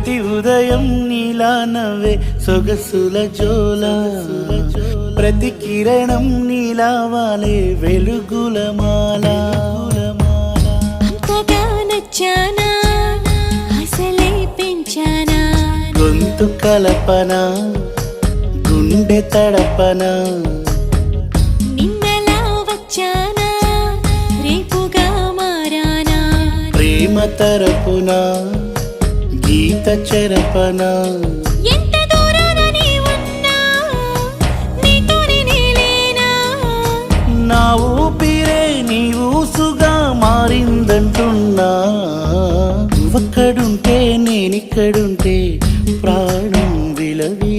ప్రతి ఉదయం నీలా నవ్వే సొగసుల జోల, ప్రతి కిరణం నీలా వాలే వెలుగుల మాల. అంతగా నచ్చానా అసలే పెంచానా, గొంతు కలపన గుండె తడపన, నిన్నలా వచ్చానా రేపుగా మారానా, ప్రేమ తరపున గీత చెరపన. ఎంత దూరాన నీ ఉన్నా నీతోనే నేలేనా, నా ఊపిరే నీ ఊసుగా మారిందంటున్నా. నువ్వక్కడుంటే నేనిక్కడుంటే ప్రాణం విలవి